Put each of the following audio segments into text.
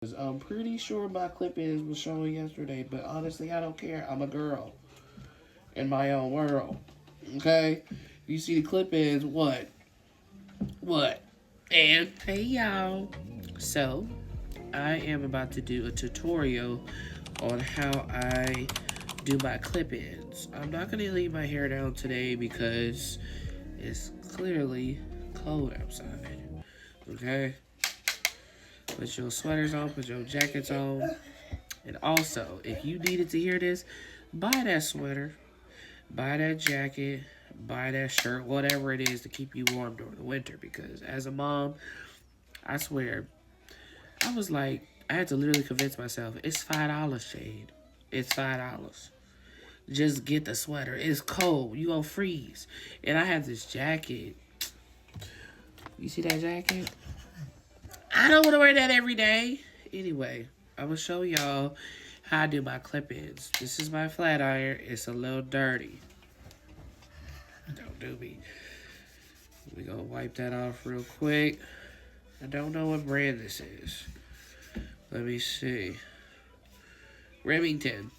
I'm pretty sure my clip-ins was showing yesterday, but honestly, I don't care. I'm a girl in my own world. Okay? You see the clip-ins, what? What? And hey y'all. So, I am about to do a tutorial on how I do my clip-ins. I'm not going to leave my hair down today because it's clearly cold outside. Okay? Put your sweaters on, put your jackets on. And also, if you needed to hear this, buy that sweater, buy that jacket, buy that shirt, whatever it is to keep you warm during the winter. Because as a mom, I swear, I was like, I had to literally convince myself, it's $5, Shade. It's $5. Just get the sweater. It's cold. You gonna freeze. And I have this jacket. You see that jacket? I don't want to wear that every day. Anyway, I'm going to show y'all how I do my clip-ins. This is my flat iron. It's a little dirty. Don't do me. We're going to wipe that off real quick. I don't know what brand this is. Let me see. Remington.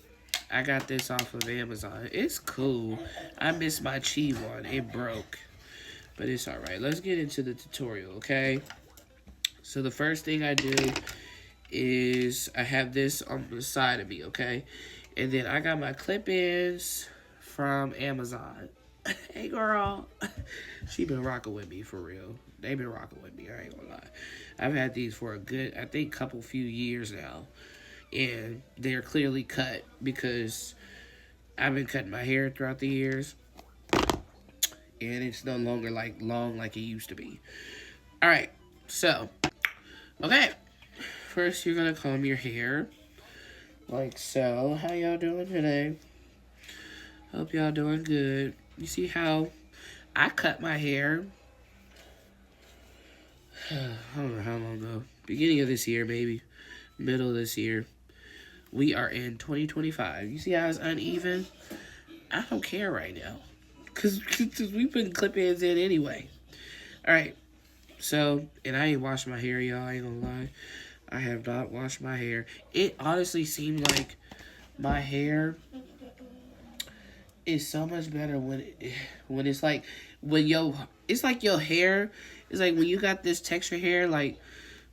I got this off of Amazon. It's cool. I missed my Chi one. It broke. But it's alright. Let's get into the tutorial, okay? So the first thing I do is I have this on the side of me, okay? And then I got my clip-ins from Amazon. Hey, girl. She been rocking with me, for real. They been rocking with me, I ain't gonna lie. I've had these for a good, I think, few years now. And they're clearly cut because I've been cutting my hair throughout the years. And it's no longer, like, long like it used to be. Alright, so... Okay, first you're gonna comb your hair, like so. How y'all doing today? Hope y'all doing good. You see how I cut my hair, I don't know how long ago, beginning of this year maybe, middle of this year. We are in 2025. You see how it's uneven? I don't care right now, because we putting clip-ins in anyway. Alright. So, and I ain't washed my hair, y'all. I ain't gonna lie. I have not washed my hair. It honestly seems like my hair is so much better when it's like, it's like your hair, it's like when you got this texture hair, like,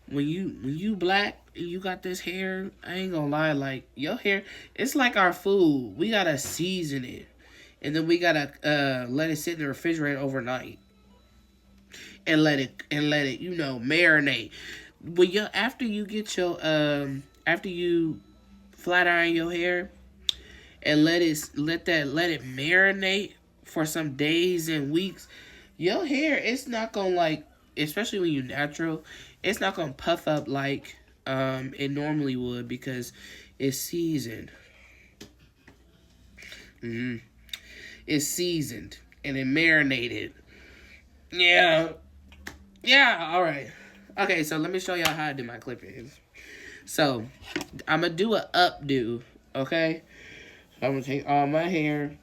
when you black and you got this hair, I ain't gonna lie, like, your hair, it's like our food. We gotta season it. And then we gotta let it sit in the refrigerator overnight. And let it, marinate. When after you get your after you flat iron your hair and let it marinate for some days and weeks, your hair, it's not gonna, like, especially when you natural, it's not gonna puff up like it normally would because it's seasoned. It's seasoned and it marinated. Yeah. Yeah, alright. Okay, so let me show y'all how I do my clip-ins. So, I'm going to do an updo, okay? So I'm going to take all my hair.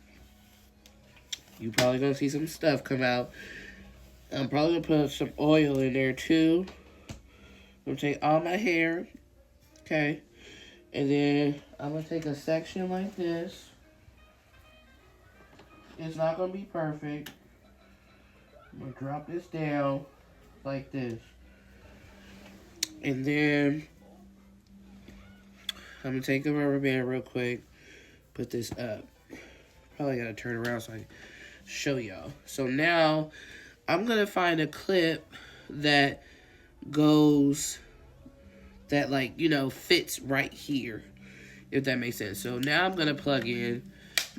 You probably going to see some stuff come out. I'm probably going to put some oil in there, too. I'm going to take all my hair, okay? And then I'm going to take a section like this. It's not going to be perfect. I'm going to drop this down like this. And then I'm going to take a rubber band real quick, put this up. Probably got to turn around so I can show y'all. So now I'm going to find a clip that goes, that, like, fits right here, if that makes sense. So now I'm going to plug in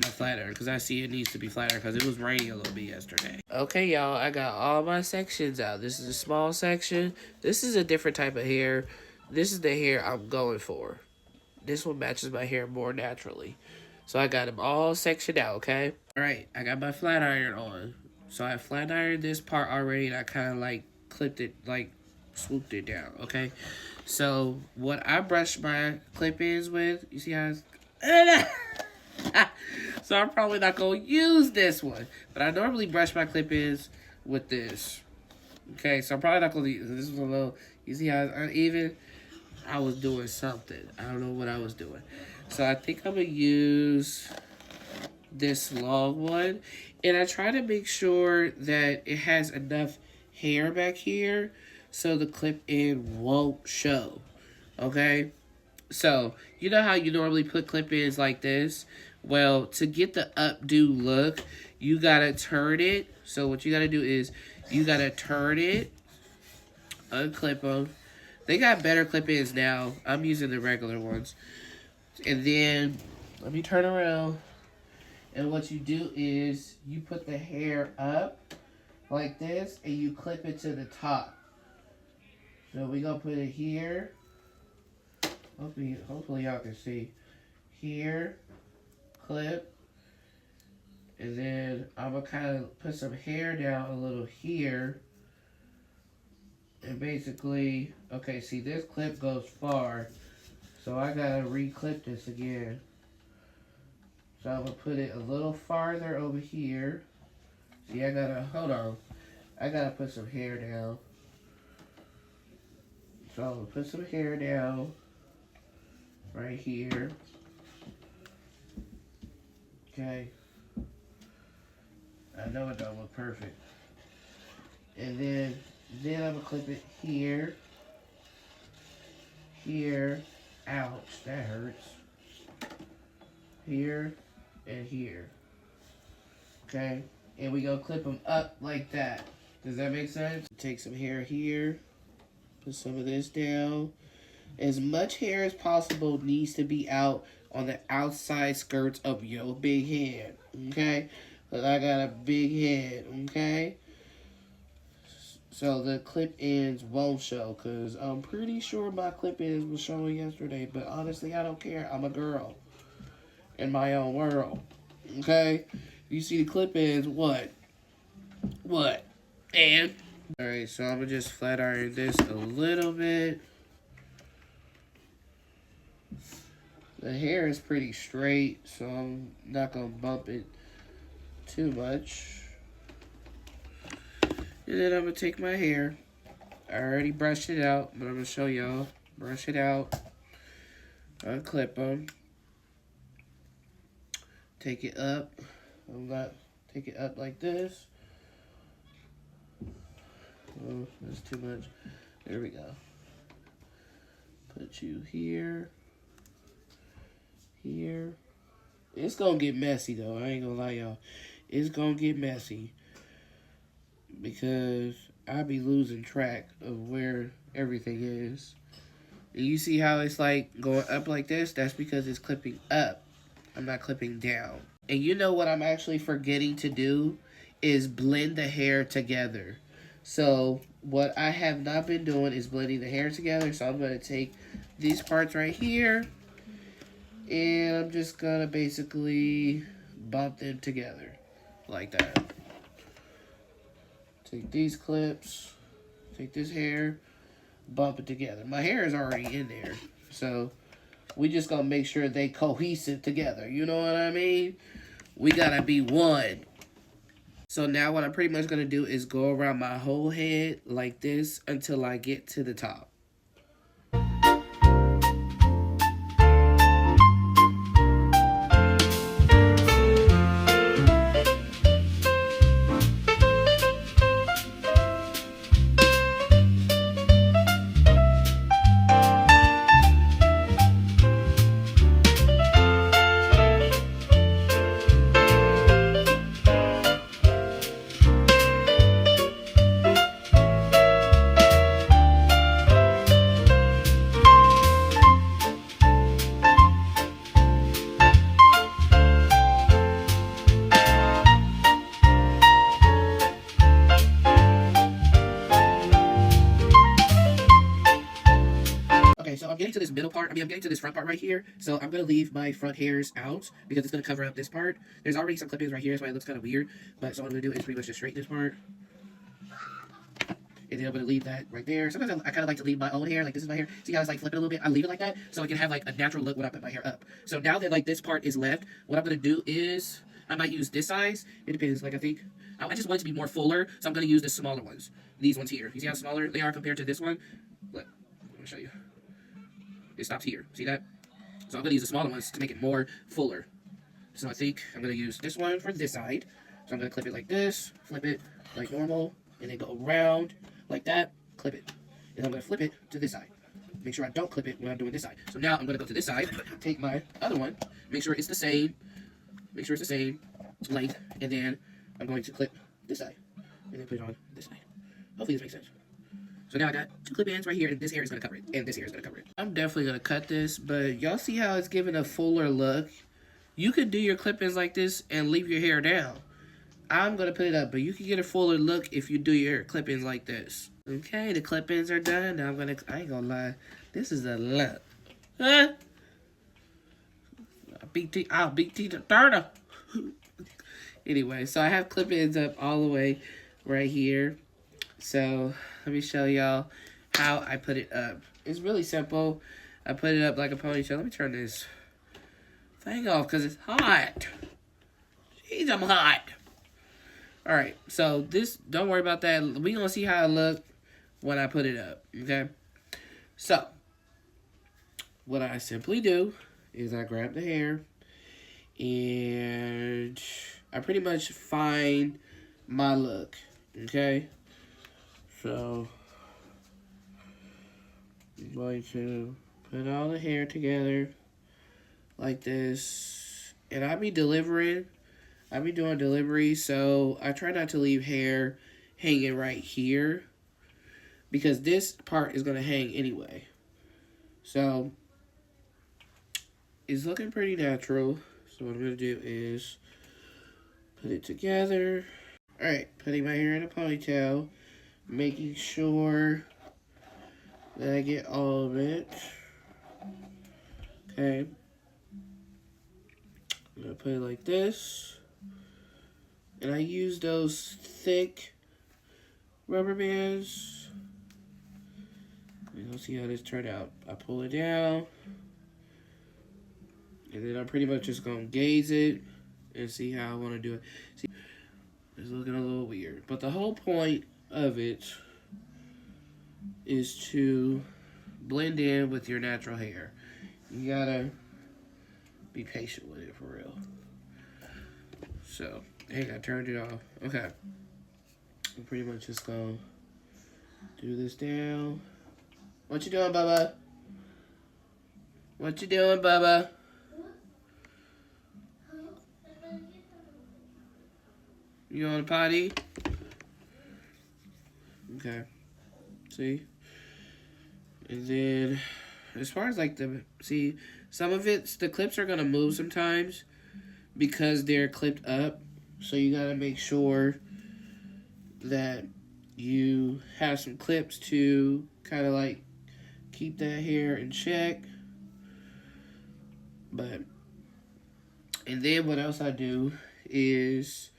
my flat iron because I see it needs to be flat iron because it was raining a little bit yesterday. Okay, y'all, I got all my sections out. This is a small section. This is a different type of hair. This is the hair I'm going for. This one matches my hair more naturally. So I got them all sectioned out, okay? All right, I got my flat iron on. So I flat ironed this part already, and I kind of, like, clipped it, like, swooped it down, okay? So what I brush my clip-ins with, you see how it's... So I'm probably not going to use this one. But I normally brush my clip-ins with this. Okay, so I'm probably not going to use this. One a little, you see how it's uneven? I was doing something. I don't know what I was doing. So I think I'm going to use this long one. And I try to make sure that it has enough hair back here so the clip in won't show. Okay? So, you know how you normally put clip-ins like this? Well, to get the updo look, you gotta turn it. So what you gotta do is, you gotta turn it, unclip them. They got better clip-ins now. I'm using the regular ones. And then, let me turn around. And what you do is, you put the hair up, like this, and you clip it to the top. So we gonna put it here. Hopefully y'all can see. Here, clip, and then I'm gonna kind of put some hair down a little here, and basically, okay, see this clip goes far, so I gotta re-clip this again. So I'm gonna put it a little farther over here. See, hold on, I gotta put some hair down. So I'm gonna put some hair down right here. Okay. I know it don't look perfect. And then I'm gonna clip it here. Here. Ouch, that hurts. Here and here. Okay. And we gonna clip them up like that. Does that make sense? Take some hair here. Put some of this down. As much hair as possible needs to be out on the outside skirts of your big head, okay? Because I got a big head, okay? So the clip ends won't show, because I'm pretty sure my clip ends was showing yesterday, but honestly, I don't care. I'm a girl in my own world, okay? You see the clip ends, what? What? And? Alright, so I'm going to just flat iron this a little bit. The hair is pretty straight, so I'm not going to bump it too much. And then I'm going to take my hair. I already brushed it out, but I'm going to show y'all. Brush it out. Unclip them. Take it up. Take it up like this. Oh, that's too much. There we go. Put you here. Here. It's gonna get messy though. I ain't gonna lie, y'all. It's gonna get messy because I be losing track of where everything is. And you see how it's like going up like this? That's because it's clipping up. I'm not clipping down. And you know what I'm actually forgetting to do is blend the hair together. So what I have not been doing is blending the hair together. So I'm gonna take these parts right here. And I'm just gonna basically bump them together like that. Take these clips, take this hair, bump it together. My hair is already in there, so we just gonna make sure they cohesive together. You know what I mean? We gotta be one. So now what I'm pretty much gonna do is go around my whole head like this until I get to the top. So I'm getting to this middle part. I'm getting to this front part right here. So I'm going to leave my front hairs out because it's going to cover up this part. There's already some clip-ins right here. That's why it looks kind of weird. But so what I'm going to do is pretty much just straighten this part. And then I'm going to leave that right there. Sometimes I kind of like to leave my own hair. Like this is my hair. See how it's like flipping a little bit? I leave it like that so I can have like a natural look when I put my hair up. So now that like this part is left, what I'm going to do is I might use this size. It depends. Like I think I just want it to be more fuller. So I'm going to use the smaller ones. These ones here. You see how smaller they are compared to this one? Look, let me show you. it stops here. See that? So I'm going to use the smaller ones to make it more fuller. So I think I'm going to use this one for this side. So I'm going to clip it like this, flip it like normal, and then go around like that, clip it. And I'm going to flip it to this side. Make sure I don't clip it when I'm doing this side. So now I'm going to go to this side, take my other one, make sure it's the same, length, and then I'm going to clip this side, and then put it on this side. Hopefully this makes sense. So now I got two clip ends right here, and this hair is going to cover it, and this hair is going to cover it. I'm definitely going to cut this, but y'all see how it's giving a fuller look? You could do your clip ends like this and leave your hair down. I'm going to put it up, but you can get a fuller look if you do your clip ends like this. Okay, the clip ends are done. Now I ain't going to lie, this is a look. Huh? I'll beat Tina Turner. Anyway, so I have clip ends up all the way right here. So let me show y'all how I put it up. It's really simple. I put it up like a ponytail. Let me turn this thing off because it's hot. Jeez, I'm hot. Alright, so this, don't worry about that. We're going to see how I look when I put it up. Okay? So, what I simply do is I grab the hair and I pretty much find my look. Okay? So, I'm going to put all the hair together like this. And I be doing deliveries, so I try not to leave hair hanging right here because this part is going to hang anyway. So, it's looking pretty natural. So what I'm going to do is put it together. Alright, putting my hair in a ponytail. Making sure that I get all of it. Okay. I'm going to put it like this. And I use those thick rubber bands. You'll see how this turned out. I pull it down. And then I'm pretty much just going to gaze it and see how I want to do it. See, it's looking a little weird. But the whole point of it is to blend in with your natural hair. You gotta be patient with it for real. So, hey, I turned it off. Okay. I'm pretty much just gonna do this down. What you doing, Bubba? What you doing, Bubba? You on a potty? Okay. See? And then, as far as like some of the clips are gonna move sometimes because they're clipped up. So you gotta make sure that you have some clips to kind of like keep that hair in check. And then what else I do is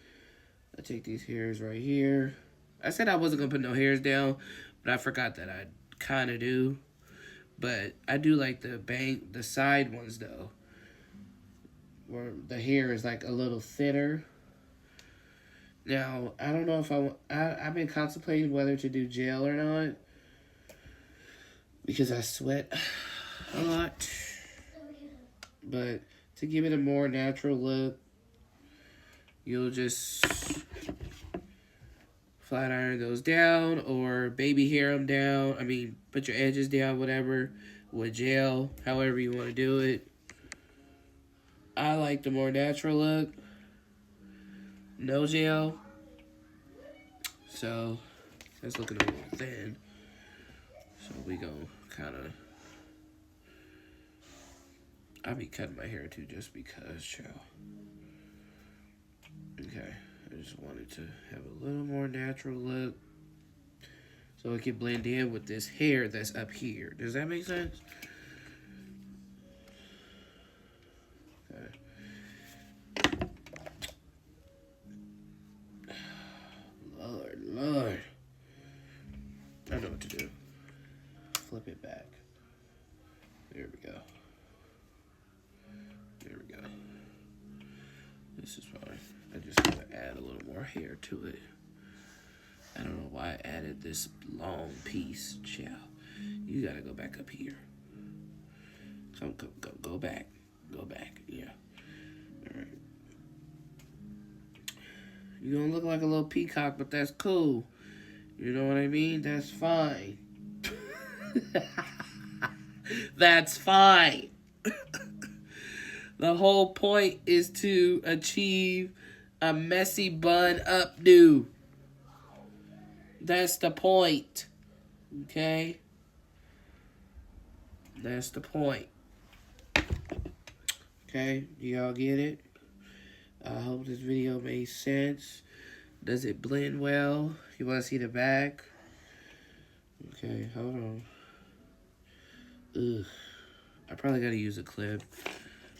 I take these hairs right here. I said I wasn't gonna put no hairs down, but I forgot that I kind of do. But I do like the side ones though, where the hair is like a little thinner. Now, I don't know if I've been contemplating whether to do gel or not because I sweat a lot. But to give it a more natural look, you'll just flat iron those down or baby hair them down. I mean, put your edges down, whatever, with gel, however you want to do it. I like the more natural look. No gel. So, that's looking a little thin. So, we go kind of... I be cutting my hair too just because, child. Okay. I just wanted to have a little more natural look so it can blend in with this hair that's up here. Does that make sense? Okay. Lord. I know what to do. Flip it back. There we go. There we go. This is fine. I just gotta add a little more hair to it. I don't know why I added this long piece, child. You gotta go back up here. Go back. Go back. Yeah. All right. You don't look like a little peacock, but that's cool. You know what I mean? That's fine. That's fine. The whole point is to achieve a messy bun updo. That's the point. Okay? That's the point. Okay? Do y'all get it? I hope this video made sense. Does it blend well? You want to see the back? Okay, hold on. Ugh. I probably got to use a clip.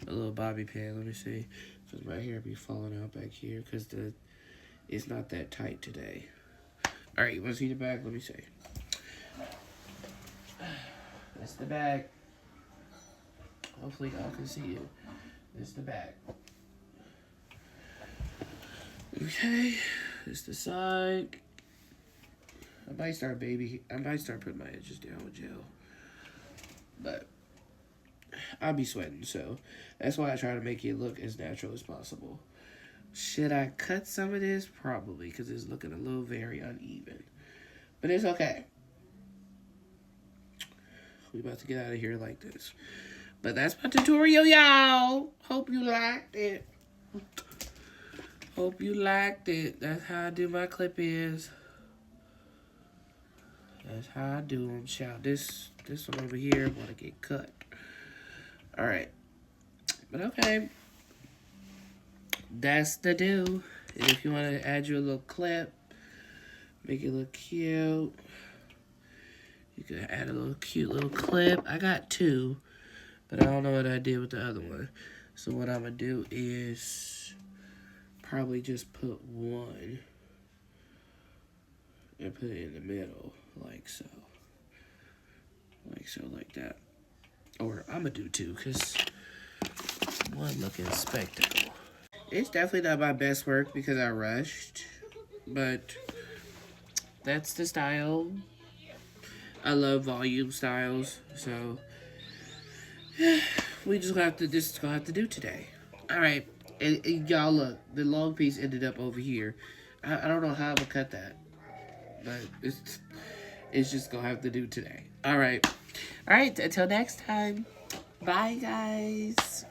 A little bobby pin. Let me see. Because my hair be falling out back here. Because it's not that tight today. Alright, you want to see the back? Let me see. That's the back. Hopefully y'all can see it. This is the back. Okay. This is the side. I might start putting my edges down with gel. But I'll be sweating, so that's why I try to make it look as natural as possible. Should I cut some of this? Probably, because it's looking a little very uneven. But it's okay. We about to get out of here like this. But that's my tutorial, y'all. Hope you liked it. Hope you liked it. That's how I do my clip-ins. That's how I do them, child. This one over here want to get cut. Alright. But okay. That's the do. And if you want to add your little clip, make it look cute, you can add a little cute little clip. I got two, but I don't know what I did with the other one. So what I'm going to do is probably just put one and put it in the middle, like so. Like that. Or I'm going to do two, because one looking spectacle. It's definitely not my best work because I rushed, but that's the style. I love volume styles, so we just have to do today. All right, and y'all look, the long piece ended up over here. I don't know how I'm gonna cut that, but it's just gonna have to do today. All right, until next time. Bye, guys.